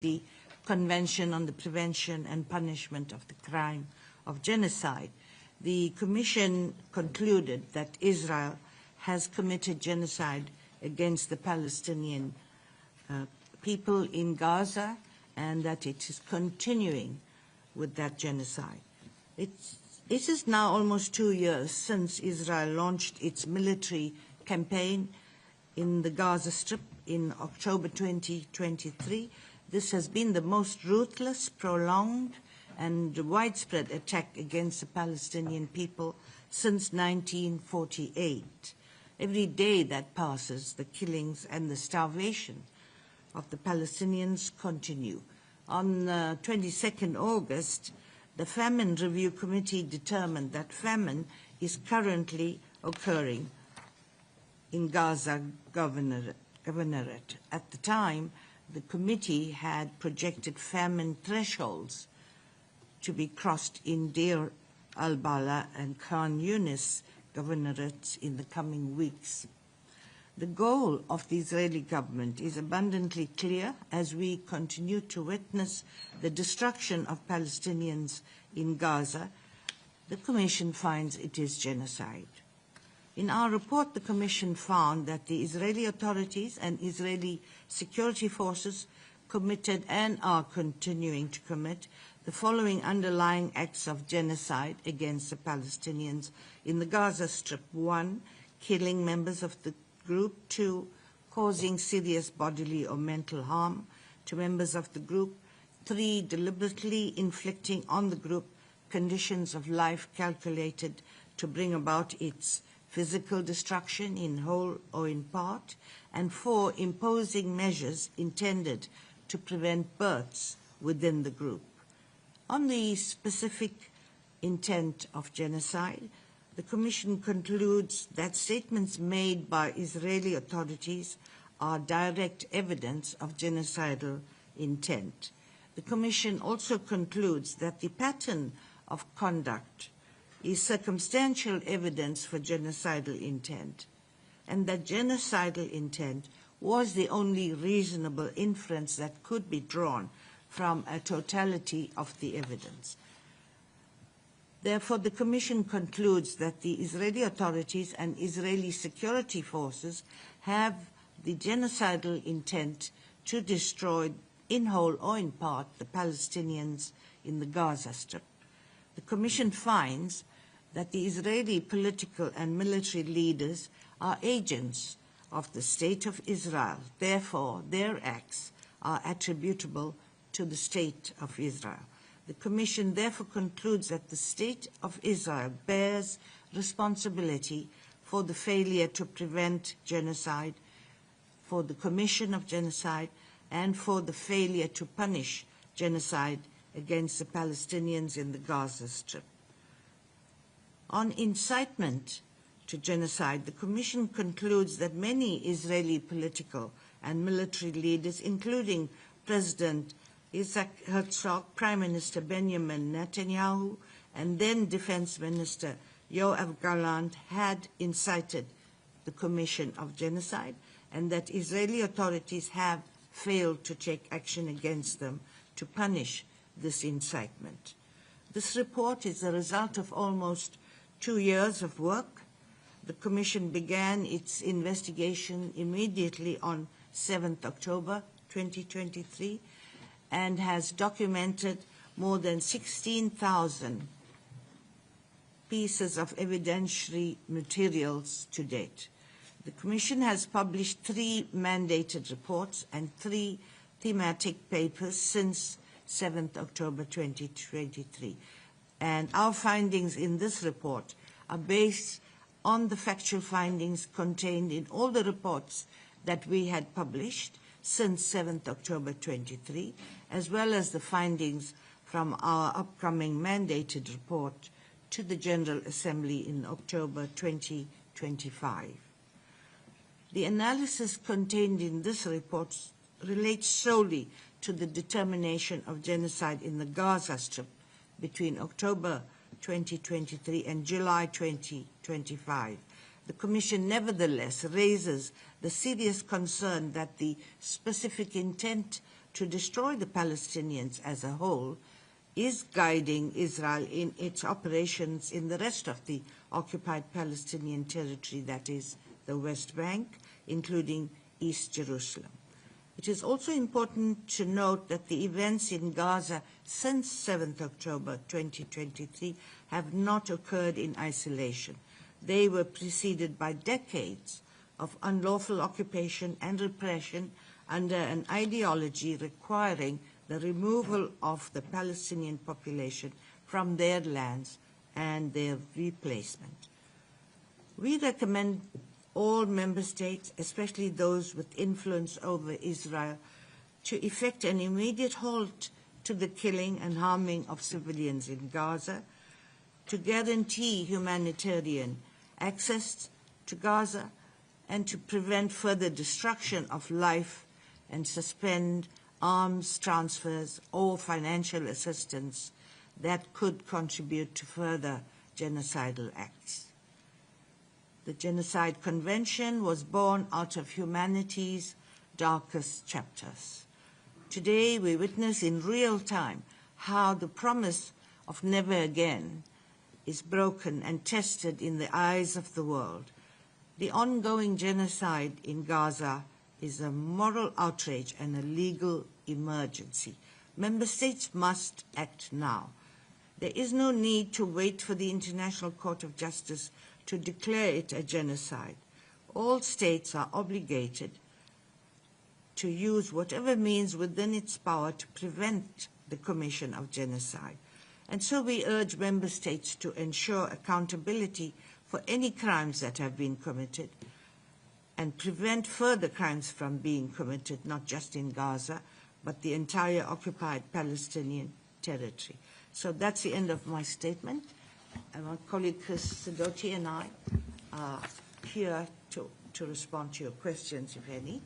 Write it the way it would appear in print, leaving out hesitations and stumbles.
the Convention on the Prevention and Punishment of the Crime of Genocide. The Commission concluded that Israel has committed genocide against the Palestinian people in Gaza and that it is continuing with that genocide. It is now almost 2 years since Israel launched its military campaign in the Gaza Strip in October 2023. This has been the most ruthless, prolonged, and widespread attack against the Palestinian people since 1948. Every day that passes, the killings and the starvation of the Palestinians continue. On 22nd August, the Famine Review Committee determined that famine is currently occurring in Gaza Governorate. At the time, the committee had projected famine thresholds to be crossed in Deir al-Bala and Khan Yunis governorates in the coming weeks. The goal of the Israeli government is abundantly clear as we continue to witness the destruction of Palestinians in Gaza. The Commission finds it is genocide. In our report, the Commission found that the Israeli authorities and Israeli security forces committed and are continuing to commit the following underlying acts of genocide against the Palestinians in the Gaza Strip. 1, killing members of the group. 2, causing serious bodily or mental harm to members of the group. 3, deliberately inflicting on the group conditions of life calculated to bring about its physical destruction in whole or in part. And 4, imposing measures intended to prevent births within the group. On the specific intent of genocide, the Commission concludes that statements made by Israeli authorities are direct evidence of genocidal intent. The Commission also concludes that the pattern of conduct is circumstantial evidence for genocidal intent, and that genocidal intent was the only reasonable inference that could be drawn from a totality of the evidence. Therefore, the Commission concludes that the Israeli authorities and Israeli security forces have the genocidal intent to destroy in whole or in part the Palestinians in the Gaza Strip. The Commission finds that the Israeli political and military leaders are agents of the State of Israel. Therefore, their acts are attributable to the State of Israel. The Commission therefore concludes that the State of Israel bears responsibility for the failure to prevent genocide, for the commission of genocide, and for the failure to punish genocide against the Palestinians in the Gaza Strip. On incitement to genocide, the Commission concludes that many Israeli political and military leaders, including President Isaac Herzog, Prime Minister Benjamin Netanyahu, and then Defense Minister Yoav Gallant, had incited the commission of genocide, and that Israeli authorities have failed to take action against them to punish this incitement. This report is the result of almost 2 years of work. The Commission began its investigation immediately on 7th October 2023 and has documented more than 16,000 pieces of evidentiary materials to date. The Commission has published 3 mandated reports and 3 thematic papers since 7th October 2023. And our findings in this report are based on the factual findings contained in all the reports that we had published since 7th October 23, as well as the findings from our upcoming mandated report to the General Assembly in October 2025. The analysis contained in this report relates solely to the determination of genocide in the Gaza Strip between October 2023 and July 2025. The Commission nevertheless raises the serious concern that the specific intent to destroy the Palestinians as a whole is guiding Israel in its operations in the rest of the occupied Palestinian territory, that is, the West Bank, including East Jerusalem. It is also important to note that the events in Gaza since 7th October 2023 have not occurred in isolation. They were preceded by decades of unlawful occupation and repression under an ideology requiring the removal of the Palestinian population from their lands and their replacement. We recommend all member states, especially those with influence over Israel, to effect an immediate halt to the killing and harming of civilians in Gaza, to guarantee humanitarian access to Gaza, and to prevent further destruction of life and suspend arms transfers or financial assistance that could contribute to further genocidal acts. The Genocide Convention was born out of humanity's darkest chapters. Today, we witness in real time how the promise of never again is broken and tested in the eyes of the world. The ongoing genocide in Gaza is a moral outrage and a legal emergency. Member states must act now. There is no need to wait for the International Court of Justice to declare it a genocide. All states are obligated to use whatever means within its power to prevent the commission of genocide. And so we urge member states to ensure accountability for any crimes that have been committed and prevent further crimes from being committed, not just in Gaza, but the entire occupied Palestinian territory. So that's the end of my statement. And my colleague Chris Sidoti and I are here to respond to your questions, if any.